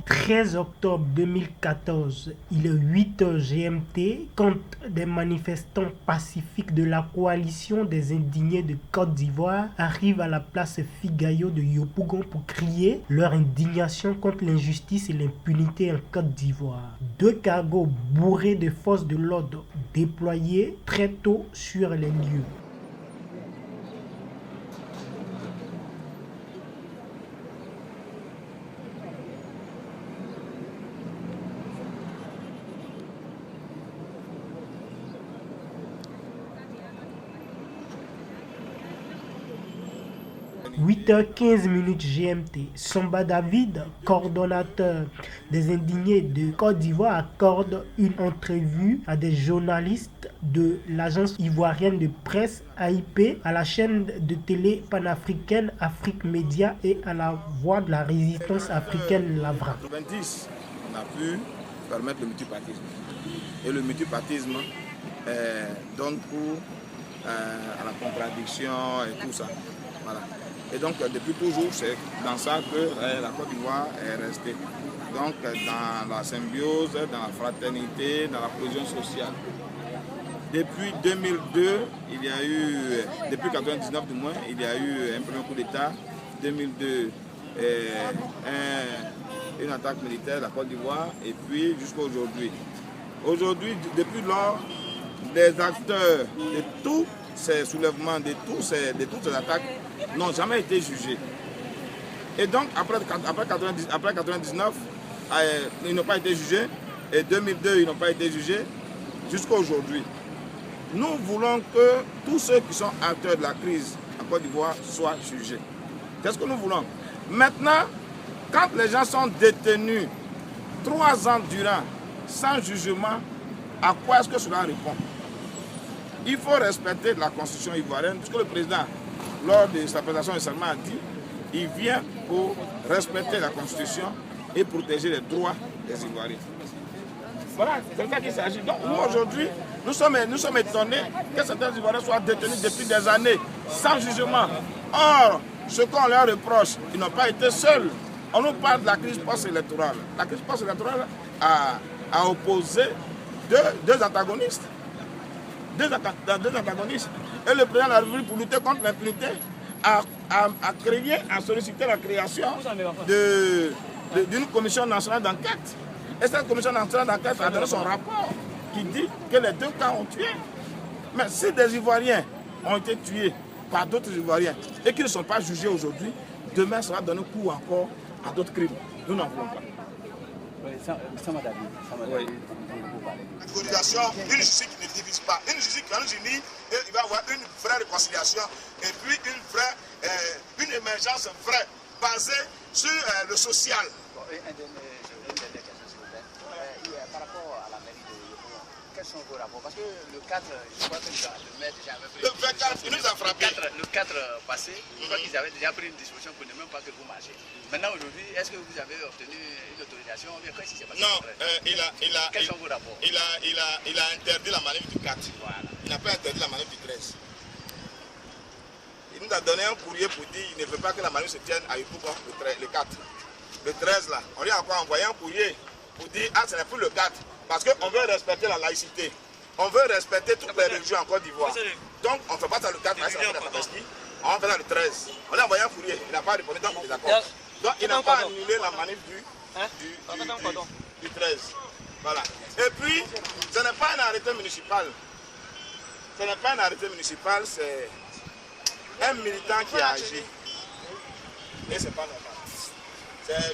13 octobre 2014, il est 8h GMT, quand des manifestants pacifiques de la coalition des indignés de Côte d'Ivoire arrivent à la place Figayo de Yopougon pour crier leur indignation contre l'injustice et l'impunité en Côte d'Ivoire. 2 cargos bourrés de forces de l'ordre déployés très tôt sur les lieux. « 8h15 GMT, Somba David, coordonnateur des indignés de Côte d'Ivoire, accorde une entrevue à des journalistes de l'agence ivoirienne de presse AIP, à la chaîne de télé panafricaine Afrique Média et à la voix de la résistance africaine Lavra. En 1990, on a pu permettre le multipartisme. Et le multipartisme donne cours à la contradiction et tout ça. Voilà. Et donc, depuis toujours, c'est dans ça que la Côte d'Ivoire est restée. Donc, dans la symbiose, dans la fraternité, dans la cohésion sociale. Depuis 2002, il y a eu, depuis 1999 du moins, il y a eu un premier coup d'État. 2002, une attaque militaire de la Côte d'Ivoire, et puis jusqu'à aujourd'hui. Aujourd'hui, depuis lors, les acteurs de tous ces soulèvements, de toutes ces attaques, n'ont jamais été jugés. Et donc, après 1999, ils n'ont pas été jugés, et 2002, ils n'ont pas été jugés, jusqu'à aujourd'hui. Nous voulons que tous ceux qui sont acteurs de la crise en Côte d'Ivoire soient jugés. Qu'est-ce que nous voulons? Maintenant, quand les gens sont détenus 3 ans durant, sans jugement, à quoi est-ce que cela répond? Il faut respecter la constitution ivoirienne, puisque le président, lors de sa présentation de serment, a dit qu'il vient pour respecter la constitution et protéger les droits des Ivoiriens. Voilà, c'est ça qu'il s'agit. Donc nous aujourd'hui, nous sommes étonnés que certains Ivoiriens soient détenus depuis des années, sans jugement. Or, ce qu'on leur reproche, ils n'ont pas été seuls. On nous parle de la crise post-électorale. La crise post-électorale a opposé deux antagonistes. Deux antagonistes. Et le président de la République, pour lutter contre l'impunité, a sollicité la création d'une commission nationale d'enquête. Et cette commission nationale d'enquête a donné son rapport qui dit que les 2 camps ont tué. Mais si des Ivoiriens ont été tués par d'autres Ivoiriens et qui ne sont pas jugés aujourd'hui, demain ça va donner coup encore à d'autres crimes. Nous n'en voulons pas. Oui. Une cotisation, une justice qui ne divise pas, une justice qui va nous unir, et il va y avoir une vraie réconciliation et puis une émergence vraie, basée sur le social. Bon, une dernière question, s'il vous plaît. Par rapport à la mairie de Yopougon, quels sont vos rapports? Parce que le 4, je crois que le maire déjà avait pris... Le 24, il nous a frappé. Le 4 passé, je crois qu'ils avaient déjà pris une disposition pour ne même pas que vous marchiez. Maintenant, aujourd'hui, est-ce que vous avez obtenu une autorisation? Qu'est-ce qui s'est passé? Non, quels sont vos rapports? Il a interdit la manif du 4. Voilà. Il n'a pas interdit la manif du 13. Il nous a donné un courrier pour dire qu'il ne veut pas que la manif se tienne à Yopougon le 4. Le 13 là, on lui a encore envoyé un courrier pour dire ah ce n'est plus le 4 parce qu'on veut respecter la laïcité, on veut respecter toutes les religions en Côte d'Ivoire. Donc on ne fait pas ça le 4, on va faire ça le 13. On lui a envoyé un courrier, il n'a pas répondu, donc il est d'accord. Donc il n'a pas annulé la manif du 13. Voilà. Et puis, ce n'est pas un arrêté municipal. Ce n'est pas un arrêté municipal, c'est un militant qui a agi. Et c'est pas normal. C'est le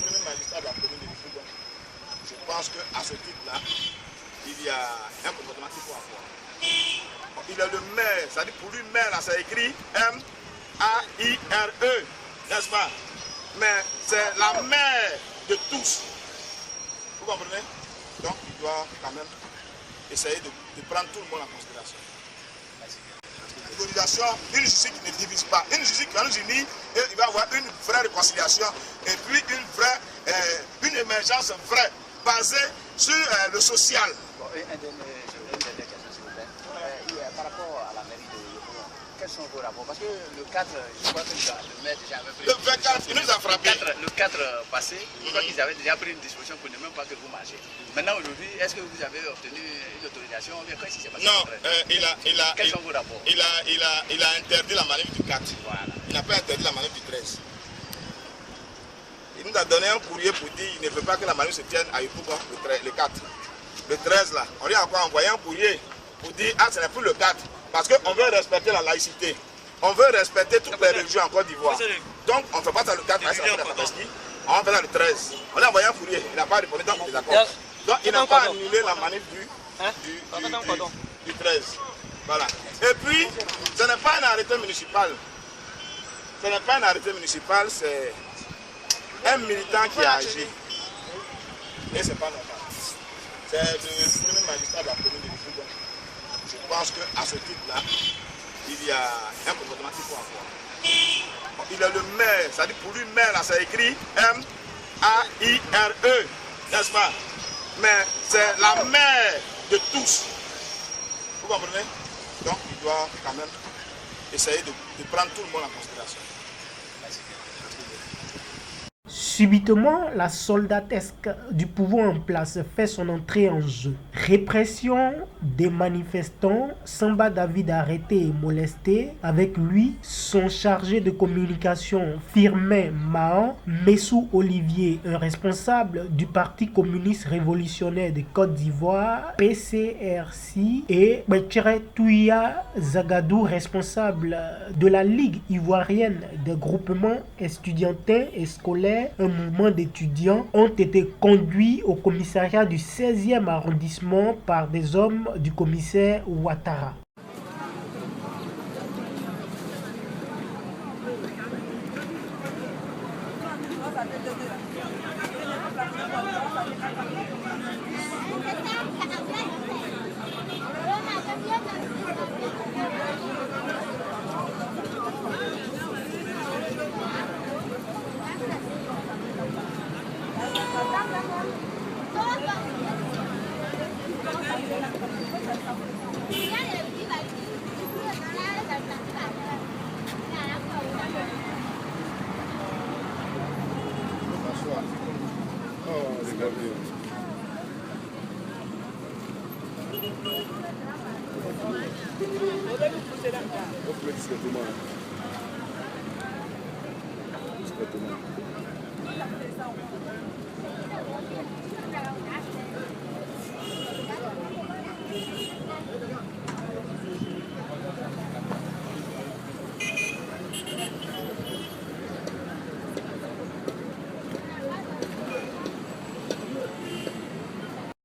premier magistrat de la commune de Yopougon. Je pense qu'à ce titre-là, il y a un comportement qu'il faut avoir. Il est le maire, c'est-à-dire pour lui, maire, là, c'est écrit M-A-I-R-E, n'est-ce pas? Mais c'est la mère de tous. Vous comprenez? Donc il doit quand même essayer de prendre tout le monde en considération. Une cotisation, une justice qui ne divise pas, une justice qui va nous unir, et il va y avoir une vraie réconciliation et puis une émergence vraie, basée sur le social. Bon, une dernière question, s'il vous plaît. Par rapport à la mairie de Yopougon, quels sont vos rapport? Parce que le 4, je crois que le maire déjà avait pris... Le 24, il nous a frappé. Le 4 passé, je crois qu'ils avaient déjà pris une disposition pour ne même pas que vous marchiez. Maintenant, aujourd'hui, est-ce que vous avez obtenu une autorisation? Qu'est-ce qui s'est passé? Non, quels sont vos rapports? il a interdit la manif du 4. Voilà. Il n'a pas interdit la manif du 13. Il nous a donné un courrier pour dire qu'il ne veut pas que la manif se tienne à Yopougon le 4. Le 13 là, on lui a encore envoyé un courrier pour dire ah ce n'est plus le 4. Parce qu'on veut respecter la laïcité. On veut respecter toutes les religions en Côte d'Ivoire. Donc on ne fait pas ça le 4, on va faire ça le 13. On lui a envoyé un courrier, il n'a pas répondu, donc il est d'accord. Donc il n'a pas annulé la manif du 13. Voilà. Et puis, ce n'est pas un arrêté municipal. Ce n'est pas un arrêté municipal, c'est un militant qui a agi. Et ce n'est pas normal. C'est le premier magistrat de la commune de Yopougon. Je pense qu'à ce titre-là, il y a un comportement qu'il faut avoir. Il est le maire, c'est-à-dire pour lui, maire, là, c'est écrit M-A-I-R-E, n'est-ce pas? Mais c'est la mère de tous. Vous comprenez? Donc il doit quand même essayer de prendre tout le monde en considération. Subitement, la soldatesque du pouvoir en place fait son entrée en jeu. Répression des manifestants, Samba David arrêté et molesté. Avec lui, son chargé de communication Firmin Mahan, Messou Olivier, un responsable du Parti communiste révolutionnaire de Côte d'Ivoire, PCRC, et Betchere Touya Zagadou, responsable de la Ligue ivoirienne des groupements estudiantins et scolaires, un mouvement d'étudiants, ont été conduits au commissariat du 16e arrondissement par des hommes du commissaire Ouattara.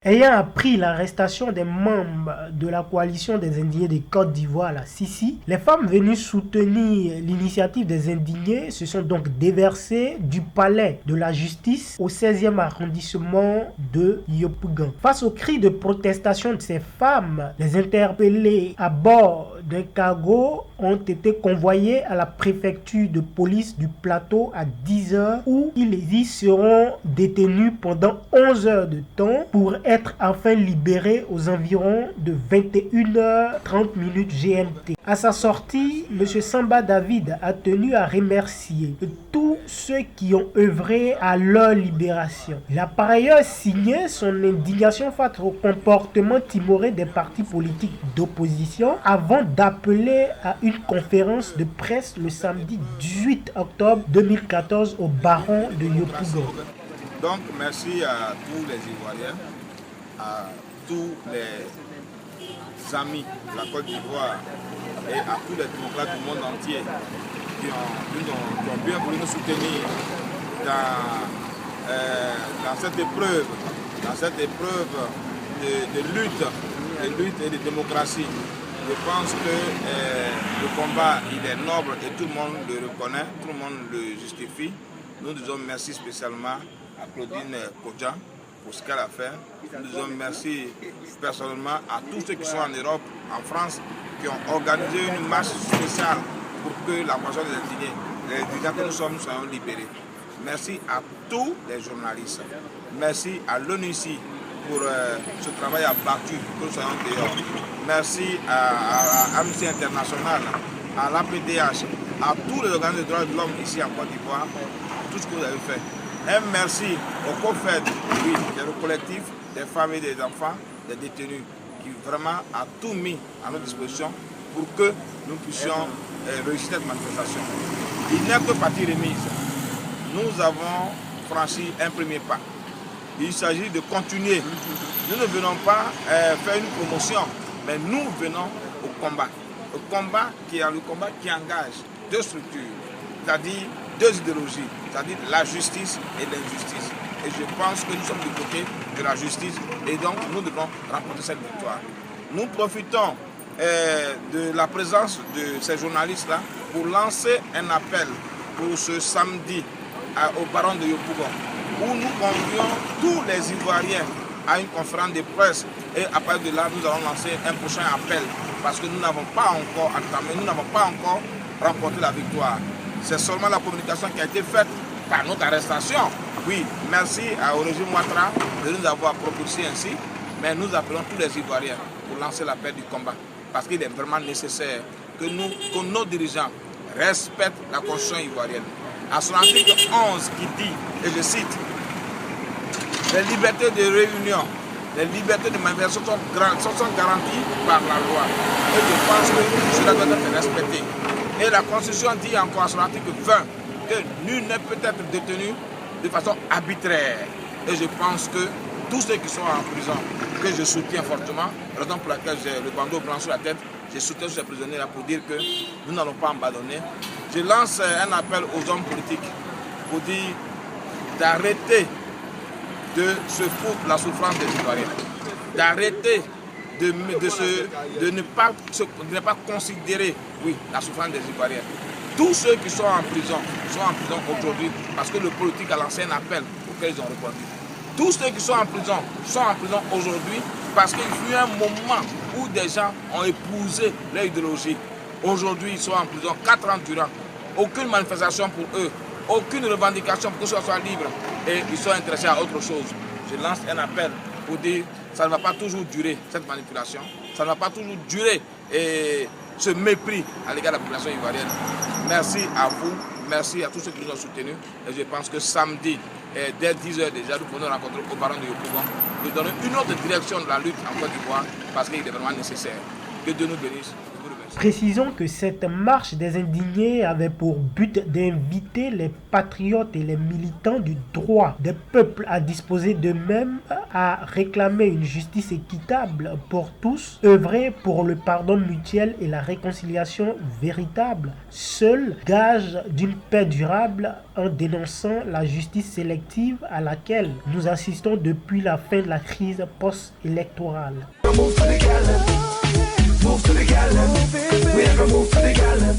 Ayant appris l'arrestation des membres de la coalition des indignés de Côte d'Ivoire, la Sisi, les femmes venues soutenir l'initiative des indignés se sont donc déversées du palais de la justice au 16e arrondissement de Yopougon. Face aux cris de protestation de ces femmes, les interpellés à bord d'un cargo ont été convoyés à la préfecture de police du plateau à 10h où ils y seront détenus pendant 11 heures de temps pour être enfin libérés aux environs de 21h30 GMT. À sa sortie, M. Samba David a tenu à remercier tous ceux qui ont œuvré à leur libération. Il a par ailleurs signé son indignation face au comportement timoré des partis politiques d'opposition avant d'appeler à une conférence de presse le samedi 18 octobre 2014 au Baron de Yopougon. Donc merci à tous les Ivoiriens, à tous les amis de la Côte d'Ivoire et à tous les démocrates du monde entier qui ont bien voulu nous soutenir dans cette épreuve de lutte et de démocratie. Je pense que le combat il est noble et tout le monde le reconnaît, tout le monde le justifie. Nous disons merci spécialement à Claudine Kodja pour ce qu'elle a fait. Nous disons merci personnellement à tous ceux qui sont en Europe, en France, qui ont organisé une marche spéciale pour que la moisson des indignés, les indignés que nous sommes, soyons libérés. Merci à tous les journalistes. Merci à l'ONUCI pour ce travail abattu que nous soyons dehors. Merci à Amnesty International à l'APDH, à tous les organismes de droits de l'homme ici en Côte d'Ivoire, pour tout ce que vous avez fait. Un merci au COFED, oui, des collectifs, des familles, des enfants, des détenus, qui vraiment a tout mis à notre disposition pour que nous puissions réussir cette manifestation. Il n'est que partie remise. Nous avons franchi un premier pas. Il s'agit de continuer. Nous ne venons pas faire une promotion, mais nous venons au combat. Le combat qui est le combat qui engage deux structures, c'est-à-dire deux idéologies, c'est-à-dire la justice et l'injustice. Et je pense que nous sommes du côté de la justice et donc nous devons remporter cette victoire. Nous profitons de la présence de ces journalistes-là pour lancer un appel pour ce samedi au baron de Yopougon, où nous convions tous les Ivoiriens à une conférence de presse et à partir de là, nous allons lancer un prochain appel parce que nous n'avons pas encore entamé, nous n'avons pas encore remporté la victoire. C'est seulement la communication qui a été faite par notre arrestation. Oui, merci au régime Ouattara de nous avoir propulsé ainsi, mais nous appelons tous les Ivoiriens pour lancer l'appel du combat parce qu'il est vraiment nécessaire que nos dirigeants respectent la constitution ivoirienne. À son article 11 qui dit, et je cite, les libertés de réunion, les libertés de manifestation sont garanties par la loi. Et je pense que cela doit être respecté. Et la Constitution dit encore à son article 20 que nul ne peut être détenu de façon arbitraire. Et je pense que tous ceux qui sont en prison, que je soutiens fortement, raison pour laquelle j'ai le bandeau blanc sur la tête, je soutiens ces prisonniers-là pour dire que nous n'allons pas abandonner. Je lance un appel aux hommes politiques pour dire d'arrêter de se foutre la souffrance des Ivoiriens, d'arrêter de ne pas considérer la souffrance des Ivoiriens. Tous ceux qui sont en prison aujourd'hui parce que le politique a lancé un appel auquel ils ont répondu. Tous ceux qui sont en prison aujourd'hui parce qu'il fut un moment où des gens ont épousé leur idéologie. Aujourd'hui, ils sont en prison 4 ans durant. Aucune manifestation pour eux, aucune revendication pour que ce soit libre. Et ils sont intéressés à autre chose. Je lance un appel pour dire que ça ne va pas toujours durer, cette manipulation. Ça ne va pas toujours durer ce mépris à l'égard de la population ivoirienne. Merci à vous, merci à tous ceux qui nous ont soutenus. Et je pense que samedi, dès 10h déjà, nous pourrons rencontrer au baron de Yopougon. Nous donnons une autre direction de la lutte en Côte d'Ivoire parce qu'il est vraiment nécessaire. Que Dieu nous bénisse. Précisons que cette marche des indignés avait pour but d'inviter les patriotes et les militants du droit des peuples à disposer d'eux-mêmes, à réclamer une justice équitable pour tous, œuvrer pour le pardon mutuel et la réconciliation véritable, seul gage d'une paix durable, en dénonçant la justice sélective à laquelle nous assistons depuis la fin de la crise post-électorale. Move to the gallon. We ever move to the gallon.